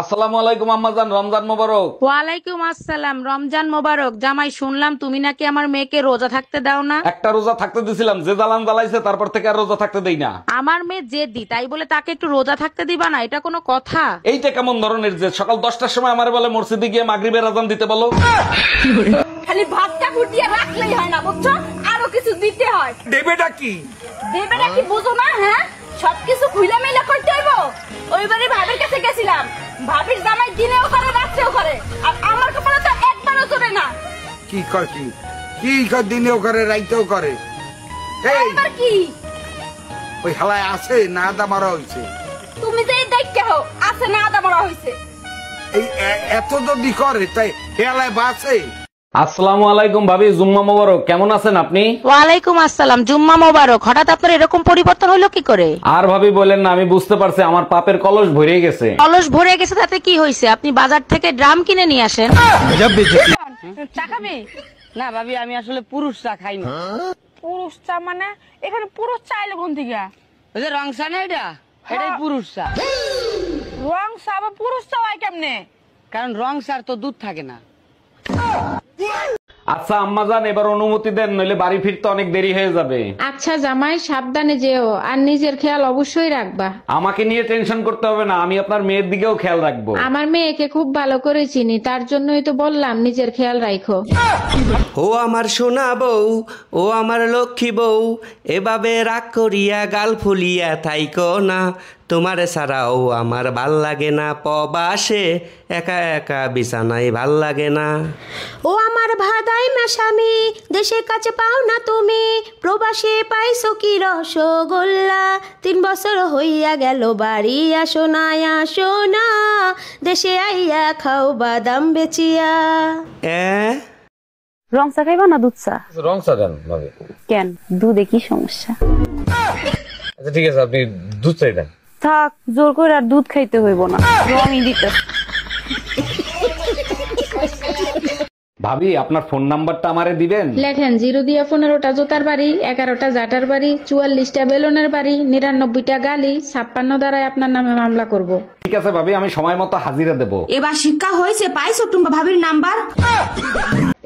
আসসালামু আলাইকুম আম্মাজান, রমজান মোবারক। ওয়ালাইকুম আসসালাম, রমজান মোবারক। জামাই, শুনলাম তুমি নাকি আমার মেয়েকে রোজা থাকতে দাও না। একটা রোজা থাকতে দিছিলাম, যে জ্বালান জ্বালাইছে তারপর থেকে আর রোজা থাকতে দেই না। আমার মেয়ে জেদি, তাই বলে তাকে একটু রোজা থাকতে দিবা না? এটা কোনো কথা? এইটা কেমন ধরনের যে সকাল 10টার সময় আমারে বলে মসজিদে গিয়ে মাগরিবের আজান দিতে বলো। খালি ভাতটা ফুটিয়ে রাখলেই হয় না, বুঝছো? আরো কিছু দিতে হয়। দেবেটা কি? দেবেটা কি বুঝো না? হ্যাঁ, সবকিছু খুইলা মেলা করতে হইব। ওইবারে ভাবির কাছে গেছিলাম, ভাবির জামাই দিনেও করে রাত্রেও করে, আর আমার কপালে তো একবারও চলে না। কি কয় কি কয় দিনেও করে রাইতেও করে? এই এবার কি ওই হালায় আছে না আদা মারা হইছে? তুমি যে দেখতে হো আছে না আদা বড় হইছে। এই এত যদি করে তাই হেলায় বাঁচে? আসসালামু আলাইকুম ভাবি, জুম্মা মোবারক। কেমন আছেন আপনি? ওয়ালাইকুম আসসালাম, জুম্মা মোবারক। হঠাৎ আপনার এরকম পরিবর্তন হলো কি করে? আর ভাবি বলেন না, আমি বুঝতে পারছি আমার পাপের কলস ভরে গেছে। কলস ভরে গেছে তাতে কি হয়েছে? আপনি বাজার থেকে ড্রাম কিনে নিয়ে আসেন। চা খাবি? না ভাবি, আমি আসলে পুরুষ চা খাই না। পুরুষ চা মানে? এখানে পুরুষ চা এলো কোন থেকে? ওই যে রং চা না, এটাই পুরুষ চা। রং চা আবার পুরুষ চা হয় কেমনে? কারণ রং চার তো দুধ থাকে না। আচ্ছা আম্মাজান, এবার অনুমতি দেন, নইলে বাড়ি ফিরতে অনেক দেরি হয়ে যাবে। আচ্ছা জামাই, সাবধানে যেও, আর নিজের খেয়াল অবশ্যই রাখবা। আমাকে নিয়ে টেনশন করতে হবে না, আমি আপনার মেয়ের দিকেও খেয়াল রাখবো। আমার মেয়েকে খুব ভালো করে চিনি, তার জন্যই তো বললাম নিজের খেয়াল রাখো। ও আমার সোনা বউ, ও আমার লক্ষ্মী বউ, এভাবে রাগ করিয়া গাল ফুলিয়া থাইকো না। তোমারে ছাড়াও আমার ভাল লাগে না, প্রবাসে একা একা বিছানায় ভাল লাগে না। ও আমার ভাদাই মেশামি, দেশের কাছে পাও না তুমি, প্রবাসে পাইছো কি রসগোল্লা। 3 বছর হইয়া গেল বাড়ি আসো না, দেশে আইয়া খাও বাদাম বেচিয়া। রং চা খাইবা না দুধ চা? রং চা দেন ভাবি। কেন, দুধে কি সমস্যা? আচ্ছা ঠিক আছে, আপনি দুধ চাই দেন। থাক, জোর করে আর দুধ খাইতে হইব না, রঙই দিতে। ভাবি, আপনার ফোন নাম্বারটা আমারে দিবেন? লেখেন 0 দিয়া 15টা জোতার বাড়ি, 11টা জাটার বাড়ি, 44টা বেলুনের বাড়ি, 99টা গালি, 56 দ্বারাই আপনার নামে মামলা করব। ঠিক আছে ভাবি, আমি সময় মতো হাজিরা দেব। এবার শিক্ষা হয়েছে, পাইছো টুম্বা ভাবির নাম্বার?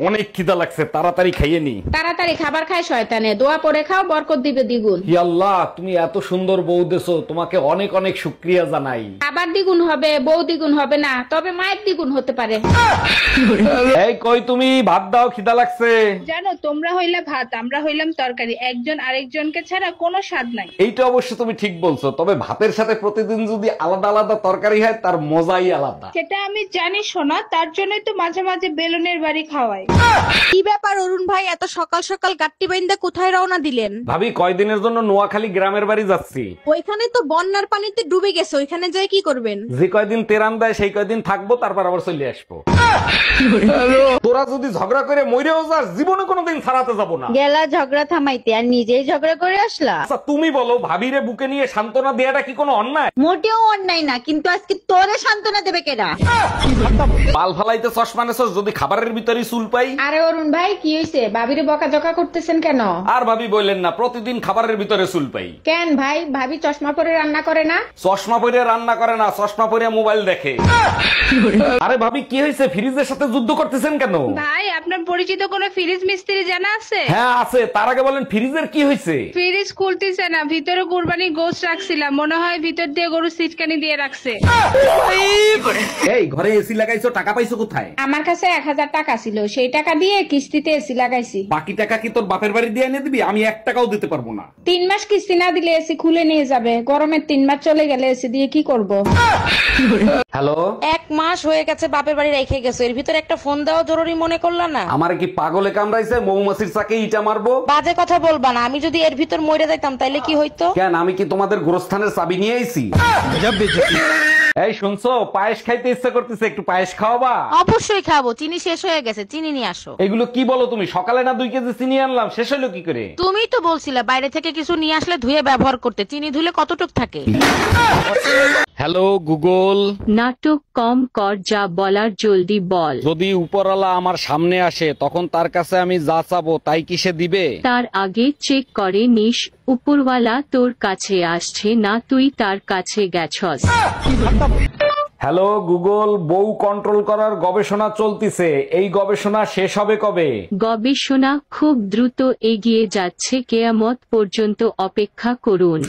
অনেক খিদা লাগছে, তাড়াতাড়ি খাইয়ে নি। তাড়াতাড়ি খাবার খায় শয়তানে, দোয়া পড়ে খাও, বরকত দিবে দ্বিগুণ। হি আল্লাহ, তুমি এত সুন্দর বউ দেছো, তোমাকে অনেক অনেক শুকরিয়া জানাই। খাবার দ্বিগুণ হবে, বউ দ্বিগুণ হবে না, তবে মায়ের দ্বিগুণ হতে পারে। এই কই তুমি, ভাত দাও, খিদা লাগছে। জানো, তোমরা হইলে ভাত, আমরা হইলাম তরকারি, একজন আরেকজনকে ছাড়া কোনো স্বাদ নাই। এইটা অবশ্য তুমি ঠিক বলছো, তবে ভাতের সাথে প্রতিদিন যদি আলাদা আলাদা তরকারি হয় তার মজাই আলাদা। সেটা আমি জানি শোনা, তার জন্যই তো মাঝে মাঝে বেলুনের বাড়ি খাওয়াই। কি ব্যাপার অরুণ ভাই, এত সকাল সকাল গাট্টি বাইন্দা কোথায় রওনা দিলেন? ভাবি, কয়দিনের জন্য নোয়াখালী গ্রামের বাড়ি যাচ্ছি। ওইখানে তো বন্যার পানিতে ডুবে গেছে, ওইখানে যাই কি করবেন? যে কয়দিন তেরান দেয় সেই কয়দিন থাকবো, তারপর আবার চলে আসবো। তোরা যদি ঝগড়া করে মইরেও যাস, জীবনে কোনোদিন ছাড়াতে যাবো না। গেলা ঝগড়া থামাইতে, আর নিজেই ঝগড়া করে আসলা। আচ্ছা তুমি বলো, ভাবিরে বুকে নিয়ে সান্ত্বনা দেয়াটা কি কোনো অন্যায়? মোটেও অন্যায় না, কিন্তু আজকে তোরে সান্ত্বনা দেবে কেডা? পাল ফালাইতে চশমা নেছস, যদি খাবারের ভিতরে চুল পাই। আরে অরুণ ভাই, কি হয়েছে? ভাবিরে বকাঝকা করতেছেন কেন? আর ভাবি বললেন না, প্রতিদিন খাবারের ভিতরে চুল পাই। কেন ভাই, ভাবি চশমা পরে রান্না করে না? চশমা পরে রান্না করে না, চশমা পরে মোবাইল দেখে। আরে ভাবি, কি হয়েছে? ফ্রিজের সাথে যুদ্ধ করতেছেন কেন? ভাই, আপনার পরিচিত কোনো ফ্রিজ মিস্ত্রি জানা আছে? হ্যাঁ আছে, তার আগে বলেন ফ্রিজের কি হয়েছে? ফ্রিজ খুলতেছে না, ভিতরে কুরবানি গোশত রাখছিলাম, মনে হয় ভিতর দিয়ে গরু সিটকানি দিয়ে রাখছে। এই ঘরে এসি লাগাইছো, টাকা পাইছো কোথায়? আমার কাছে 1000 টাকা ছিল, সেই টাকা দিয়ে কিস্তিতে এসি লাগাইছি। বাকি টাকা কি তোর বাপের বাড়ি দিয়ে এনে দিবি? আমি 1 টাকাও দিতে পারবো না। 3 মাস কিস্তি না দিলে এসি খুলে নিয়ে যাবে, গরমের 3 মাস চলে গেলে এসি দিয়ে কি করব? হ্যালো, 1 মাস হয়ে গেছে বাপের বাড়ি রেখে গেছো, এর ভিতরে একটা ফোন দেওয়া জরুরি মনে করলা না? আমার কি পাগলে কামড়াইছে? মৌমাছির চাকে ইটা মারবো? বাজে কথা বলবা না, আমি যদি এর ভিতর মরে যাইতাম তাইলে কি হইতো? কেন, আমি কি তোমাদের গোরস্থানের চাবি নিয়ে আইছি? এই শুনছো, পায়েস খাইতে ইচ্ছা করতেছে, একটু পায়েস খাওয়াবা? অবশ্যই খাবো, চিনি শেষ হয়ে গেছে, চিনি নিয়ে আসো। এগুলো কি বলো তুমি? সকালে না 2 কেজি চিনি আনলাম, শেষ হলো কি করে? তুমিই তো বলছিলে বাইরে থেকে কিছু নিয়ে আসলে ধুয়ে ব্যবহার করতে, চিনি ধুলে কতটুক থাকে? Hello Google. নাটক কম কর, যা বলার জলদি বল। যদি উপরওয়ালা আমার সামনে আসে, তখন তার কাছে আমি যা চাবো তাই কি সে দিবে? তার আগে চেক করে নিস উপরওয়ালা তোর কাছে আসছে না তুই তার কাছে গেছস। হ্যালো গুগল, বউ কন্ট্রোল করার গবেষণা চলতিছে, এই গবেষণা শেষ হবে কবে? গবেষণা খুব দ্রুত এগিয়ে যাচ্ছে, কেয়ামত পর্যন্ত অপেক্ষা করুন।